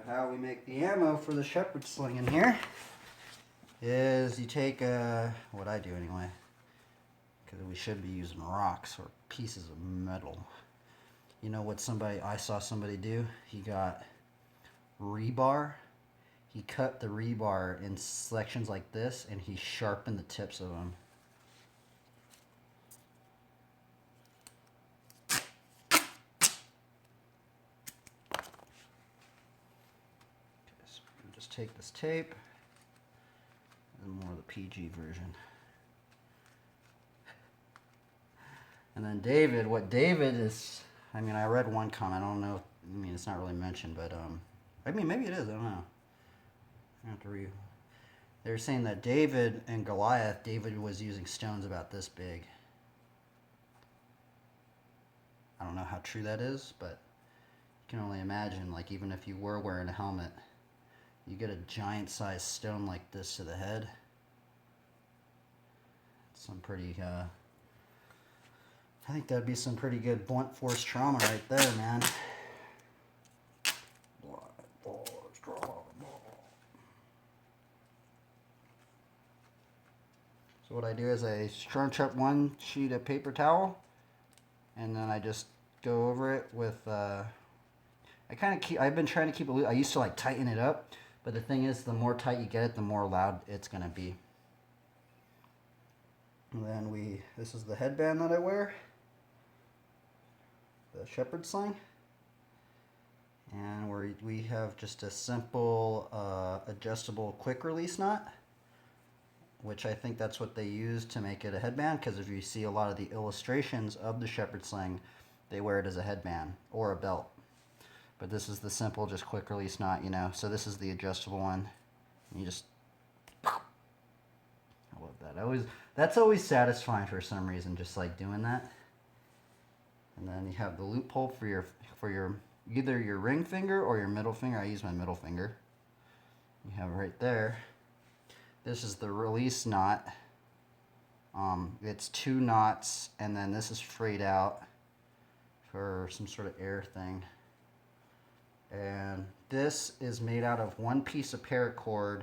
how we make the ammo for the Shepard Sling in here is you take, what I do anyway, because we should be using rocks or pieces of metal. You know what I saw somebody do? He got rebar. He cut the rebar in sections like this and he sharpened the tips of them. Just take this tape, and more of the PG version. And then David, what David is, I mean, I read one comment, I don't know, I mean, it's not really mentioned, but, I mean, maybe it is, I don't know. I have to read. They're saying that David and Goliath, David was using stones about this big. I don't know how true that is, but you can only imagine, like, even if you were wearing a helmet, you get a giant sized stone like this to the head. Some pretty, I think that'd be some pretty good blunt force trauma right there, man. Blunt force trauma. So what I do is I scrunch up one sheet of paper towel, and then I just go over it with, I've been trying to keep it loose. I used to like tighten it up. But the thing is, the more tight you get it, the more loud it's going to be. And then this is the headband that I wear. The Shepard Sling. And we have just a simple adjustable quick release knot. Which I think that's what they use to make it a headband. Because if you see a lot of the illustrations of the Shepard Sling, they wear it as a headband or a belt. But this is the simple, just quick release knot, you know. So this is the adjustable one. You just, I love that. That's always satisfying for some reason, just like doing that. And then you have the loophole for your either your ring finger or your middle finger. I use my middle finger. You have it right there. This is the release knot. It's 2 knots, and then this is frayed out for some sort of air thing. And this is made out of one piece of paracord,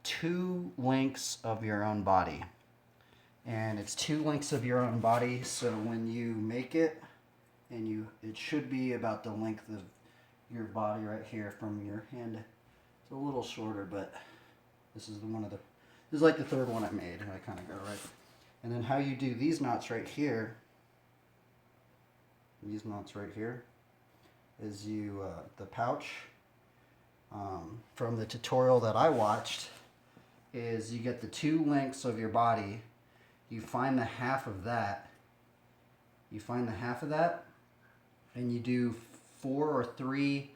2 lengths of your own body. And it's 2 lengths of your own body, so when you make it, and it should be about the length of your body right here from your hand. It's a little shorter, but this is this is like the 3rd one I made, and I kind of got it right. And then how you do these knots right here, is the pouch from the tutorial that I watched is you get the 2 lengths of your body, you find the half of that, and you do 4 or 3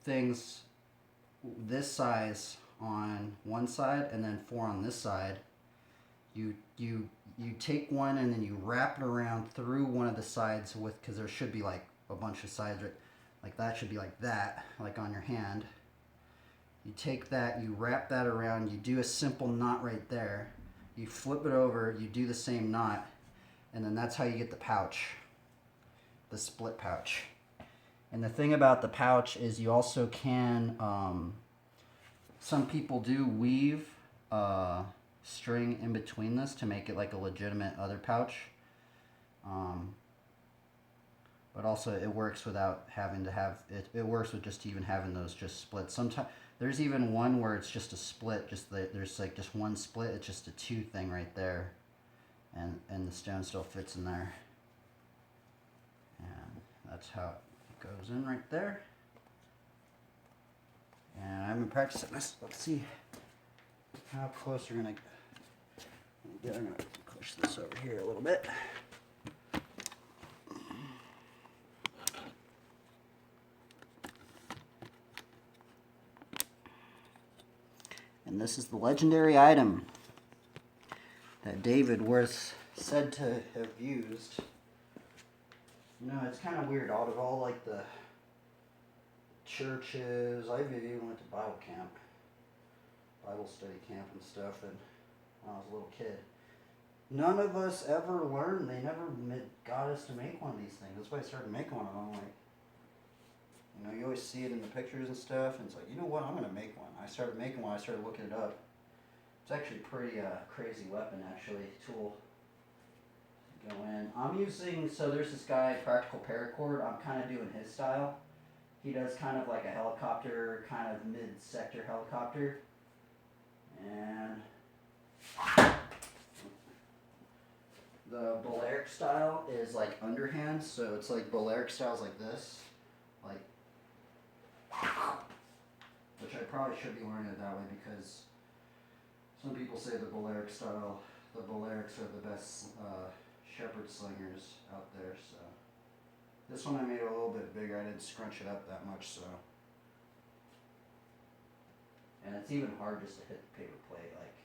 things this size on one side and then 4 on this side. You take one and then you wrap it around through one of the sides because there should be like a bunch of sides, right? Like that should be like that, like on your hand. You take that, you wrap that around, you do a simple knot right there. You flip it over, you do the same knot, and then that's how you get the pouch, the split pouch. And the thing about the pouch is you also can, some people do weave string in between this to make it like a legitimate other pouch. But also it works without having to have it. It works with just even having those just split. Sometimes there's even one where it's just a split. There's like just one split. It's just a 2 thing right there, and the stone still fits in there. And that's how it goes in right there. And I've been practicing this. Let's see how close we're gonna get. I'm gonna push this over here a little bit. And this is the legendary item that David was said to have used. You know, it's kind of weird. Out of all like the churches, I even went to Bible study camp and stuff, and when I was a little kid, none of us ever learned. They never got us to make one of these things. That's why I started making one, and I'm like, You know, you always see it in the pictures and stuff, and it's like, you know what, I'm gonna make one. I started making one. I started looking it up. It's actually a pretty crazy weapon, actually, tool. Go in. I'm using, so there's this guy, Practical Paracord. I'm kind of doing his style. He does kind of like a helicopter, kind of mid-sector helicopter. And the Balearic style is like underhand, so it's like Balearic styles like this. Like, which I probably should be learning it that way because some people say the Balearic style, the Balearics are the best Shepard slingers out there, so. This one I made it a little bit bigger. I didn't scrunch it up that much, so. And it's even hard just to hit the paper plate. Like,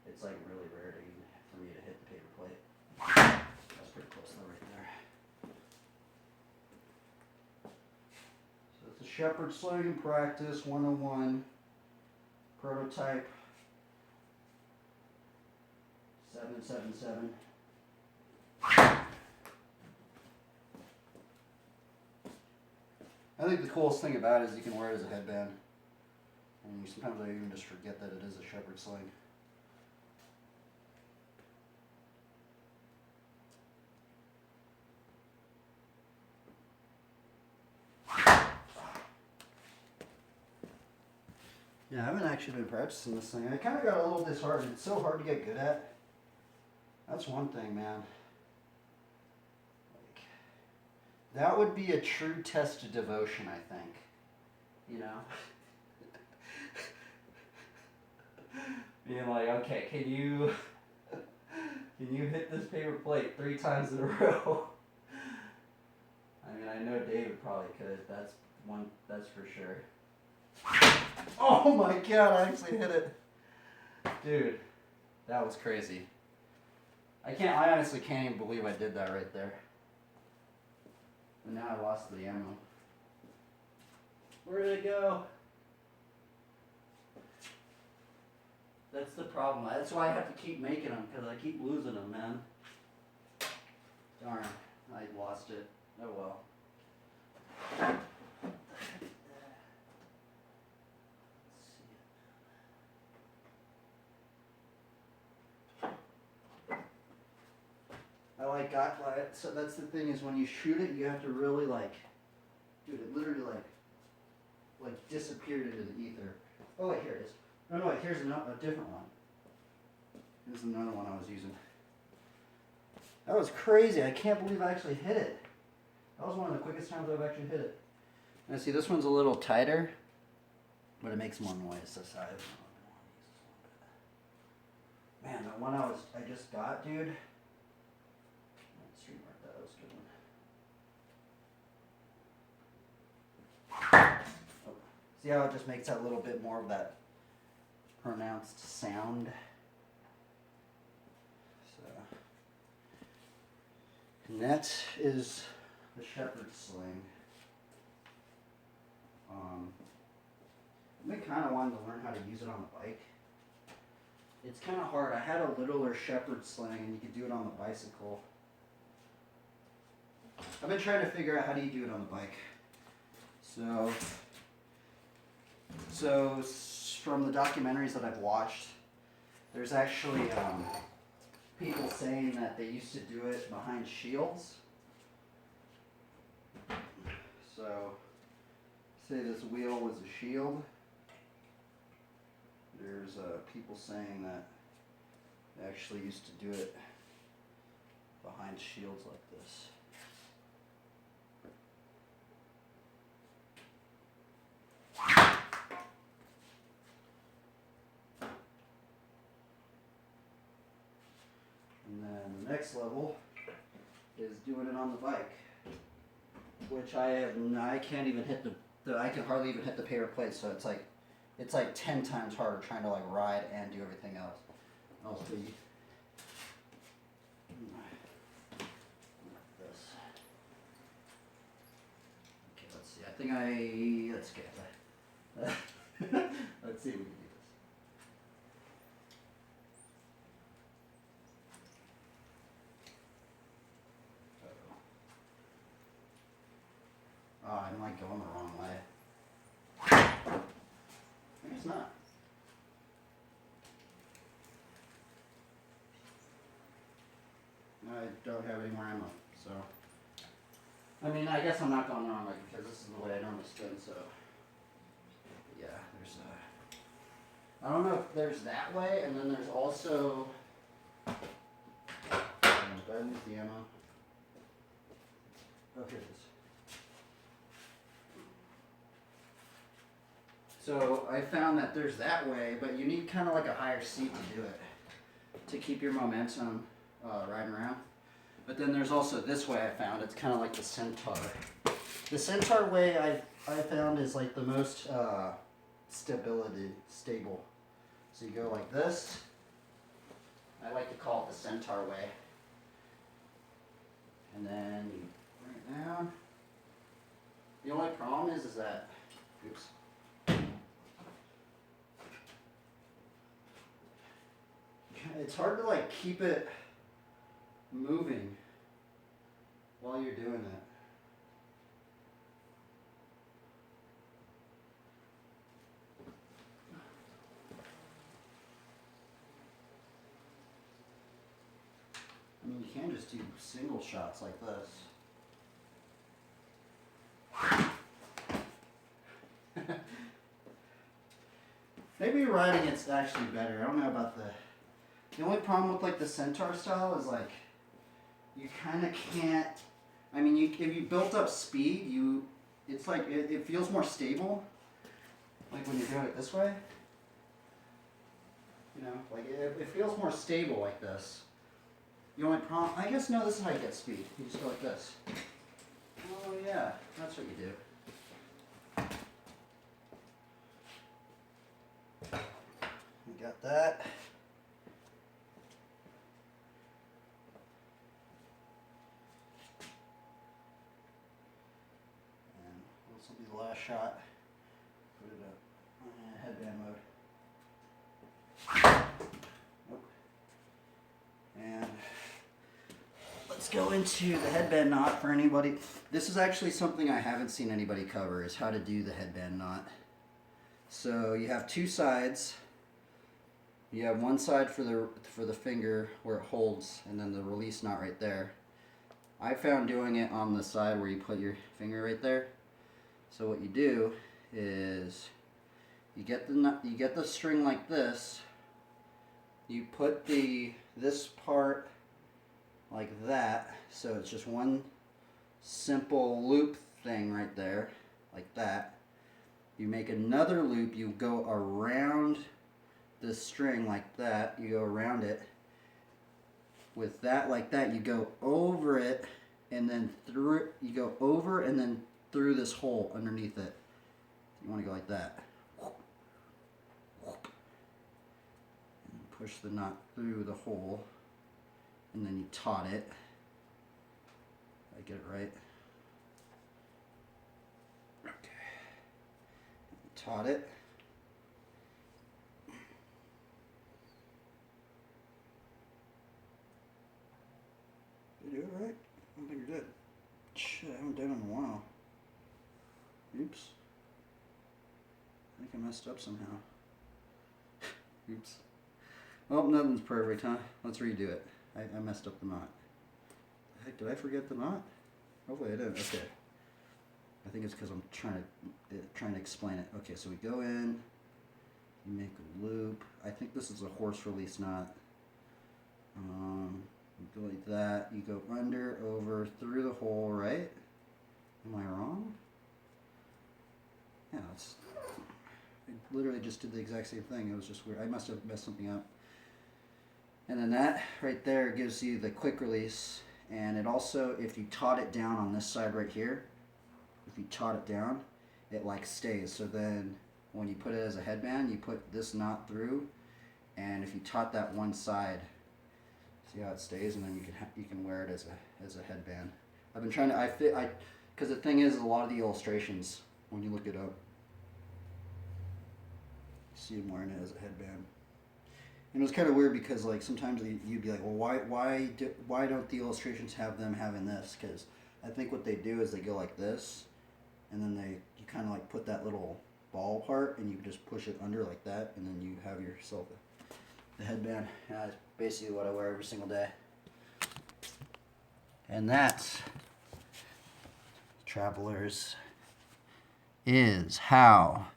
it's like really rare to even for me to hit the paper plate. That's pretty close though, right there. So it's a Shepard Sling Practice 101 prototype 777. I think the coolest thing about it is you can wear it as a headband. And sometimes I even just forget that it is a Shepard Sling. Yeah, I haven't actually been practicing this thing. I kind of got a little disheartened. It's so hard to get good at. That's one thing, man. Like, that would be a true test of devotion, I think. You know? Being like, okay, can you hit this paper plate 3 times in a row? I mean, I know David probably could. That's for sure. Oh my god, I actually hit it. Dude, that was crazy. I honestly can't even believe I did that right there. And now I lost the ammo. Where did it go? That's the problem. That's why I have to keep making them, because I keep losing them, man. Darn, I lost it. Oh well. So that's the thing is when you shoot it, you have to really like, dude, it literally like disappeared into the ether. Oh wait, here it is. No, wait, here's a different one. Here's another one I was using. That was crazy. I can't believe I actually hit it. That was one of the quickest times I've actually hit it. And see, this one's a little tighter, but it makes more noise. So sorry. Man, the one I just got, dude. That was a good one. Oh. See how it just makes that little bit more of that pronounced sound? So, and that is the Shepard Sling. I've been kind of wanting to learn how to use it on the bike. It's kind of hard. I had a littler Shepard Sling and you could do it on the bicycle. I've been trying to figure out how do you do it on the bike. So from the documentaries that I've watched, there's actually people saying that they used to do it behind shields. So, say this wheel was a shield. There's people saying that they actually used to do it behind shields like this. And then the next level is doing it on the bike, which I can't even hit I can hardly even hit the paper plate, so it's like 10 times harder trying to like ride and do everything else. This. Okay, let's see. Let's get that. Let's see if we can do this. Oh, I might go in the wrong way. Maybe it's not. I don't have any more ammo, so. I mean, I guess I'm not going the wrong way because this is the way I normally spin, so. Yeah, there's I don't know if there's that way, and then there's also. Did I lose the ammo? Oh, here it is. So I found that there's that way, but you need kind of like a higher seat to do it, to keep your momentum riding around. But then there's also this way I found. It's kind of like the centaur. The centaur way I found is like the most stable. So you go like this. I like to call it the centaur way. And then you bring it down. The only problem is that, oops. It's hard to like keep it moving while you're doing it. I mean, you can just do single shots like this. Maybe riding it's actually better. I don't know about the only problem with like the centaur style is like you kind of can't. I mean, if you built up speed, it's like it feels more stable. Like when you're doing it this way, you know, like it feels more stable like this. The only problem, I guess, no, this is how you get speed. You just go like this. Oh yeah, that's what you do. We got that. And this will be the last shot. Put it up in headband mode. Nope. And let's go into the headband knot for anybody. This is actually something I haven't seen anybody cover, is how to do the headband knot. So you have two sides. You have one side for the finger where it holds, and then the release knot right there. I found doing it on the side where you put your finger right there. So what you do is you get the string like this. You put this part like that, so it's just one simple loop thing right there, like that. You make another loop, you go around the string like that, you go around it. With that like that, you go over it, and then through it, you go over and then through this hole underneath it. You want to go like that. And push the knot through the hole, and then you taut it. Did I get it right? Okay. Taut it. Did I do it right? I don't think I did. Shit, I haven't done it in a while. Oops. I think I messed up somehow. Oops. Well, nothing's perfect, huh? Let's redo it. I messed up the knot. Heck, did I forget the knot? Hopefully I didn't. Okay. I think it's because I'm trying to explain it. Okay, so we go in, you make a loop. I think this is a horse release knot. You go like that. You go under, over, through the hole, right? Am I wrong? Yeah, I literally just did the exact same thing. It was just weird. I must have messed something up. And then that right there gives you the quick release. And it also, if you taut it down on this side right here, if you taut it down, it like stays. So then when you put it as a headband, you put this knot through, and if you taut that one side, see how it stays, and then you can wear it as a headband. I've been trying to because the thing is, a lot of the illustrations, when you look it up, you see them wearing it as a headband. And it was kind of weird because like sometimes you'd be like, well, why don't the illustrations have them having this? Because I think what they do is they go like this, and then you kind of like put that little ball part, and you just push it under like that, and then you have yourself the headband. That's basically what I wear every single day. And that, travelers, is how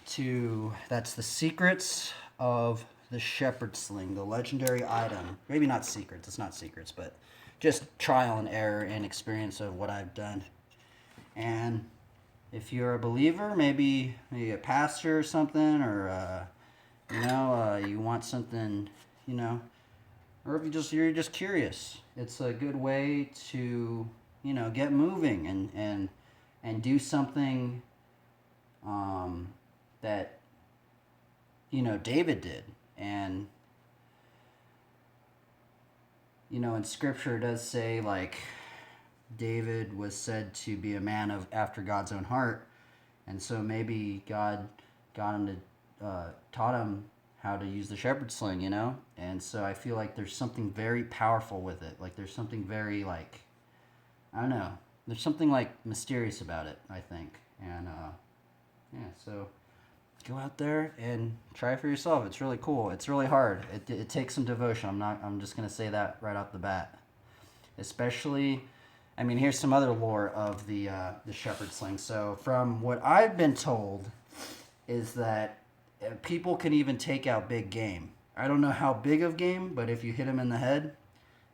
to, that's the secrets of the Shepard Sling, the legendary item. Maybe not secrets, it's not secrets, but just trial and error and experience of what I've done. And if you're a believer, maybe a pastor or something, or you want something, or if you're just curious, it's a good way to get moving and do something that David did. And in scripture it does say, like, David was said to be a man after God's own heart, and so maybe God got him to taught him how to use the Shepherd Sling, and so I feel like there's something very powerful with it. Like, there's something very, like, I don't know, there's something like mysterious about it, I think. And so go out there and try it for yourself. It's really cool. It's really hard. It takes some devotion. I'm just gonna say that right off the bat. Especially, I mean, here's some other lore of the Shepherd Sling. So from what I've been told, is that people can even take out big game. I don't know how big of game, but if you hit them in the head,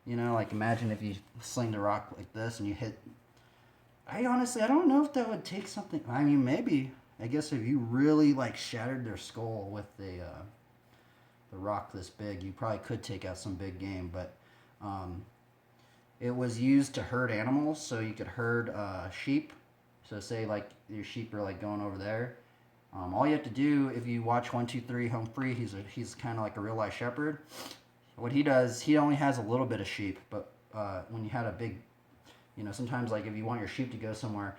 like imagine if you sling the rock like this and you hit. I don't know if that would take something. I mean, maybe. I guess if you really like shattered their skull with the rock this big, you probably could take out some big game. But it was used to herd animals, so you could herd sheep. So say like your sheep are like going over there. All you have to do, if you watch 1, 2, 3 Home Free, he's kind of like a real life shepherd. What he does, he only has a little bit of sheep, but when you had a big, sometimes like if you want your sheep to go somewhere,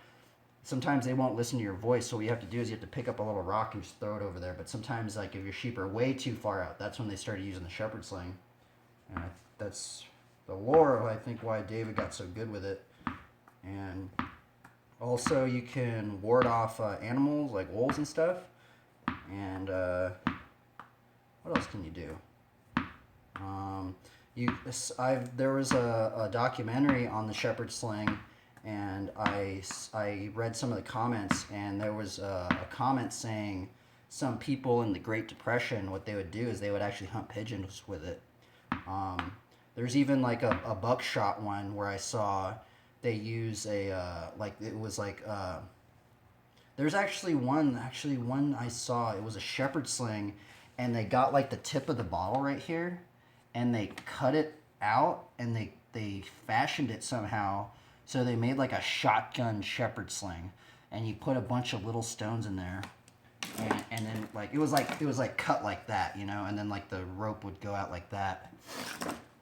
sometimes they won't listen to your voice. So what you have to do is you have to pick up a little rock and just throw it over there. But sometimes, like if your sheep are way too far out, that's when they started using the Shepherd Sling. And that's the lore of, I think, why David got so good with it. And also, you can ward off animals like wolves and stuff. And what else can you do? There was a documentary on the Shepherd Sling, and I read some of the comments, and there was a comment saying some people in the Great Depression, what they would do is they would actually hunt pigeons with it. There's even like a buckshot one where I saw they use there's actually one I saw, it was a Shepherd Sling, and they got like the tip of the bottle right here, and they cut it out, and they fashioned it somehow, so they made like a shotgun Shepherd Sling, and you put a bunch of little stones in there, and then like it was like cut like that, and then like the rope would go out like that,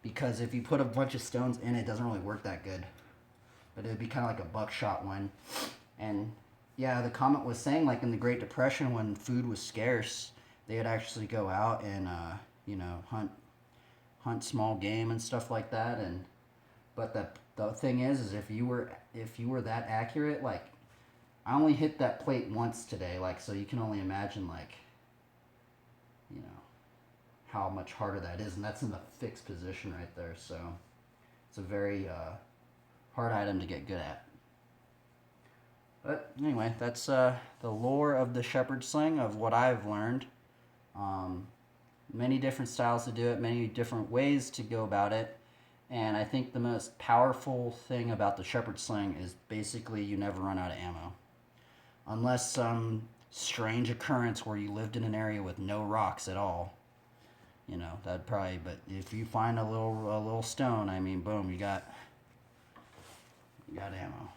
because if you put a bunch of stones in it doesn't really work that good. But it would be kind of like a buckshot one. And yeah, the comment was saying, like in the Great Depression when food was scarce, they would actually go out and hunt small game and stuff like that. And but the thing is if you were that accurate, like I only hit that plate once today, like, so you can only imagine, like, how much harder that is, and that's in the fixed position right there. So it's a very hard item to get good at. But anyway, that's the lore of the Shepherd Sling, of what I've learned. Many different styles to do it, many different ways to go about it. And I think the most powerful thing about the Shepherd Sling is basically you never run out of ammo. Unless some strange occurrence where you lived in an area with no rocks at all. That'd probably, but if you find a little stone, I mean, boom, you got ammo.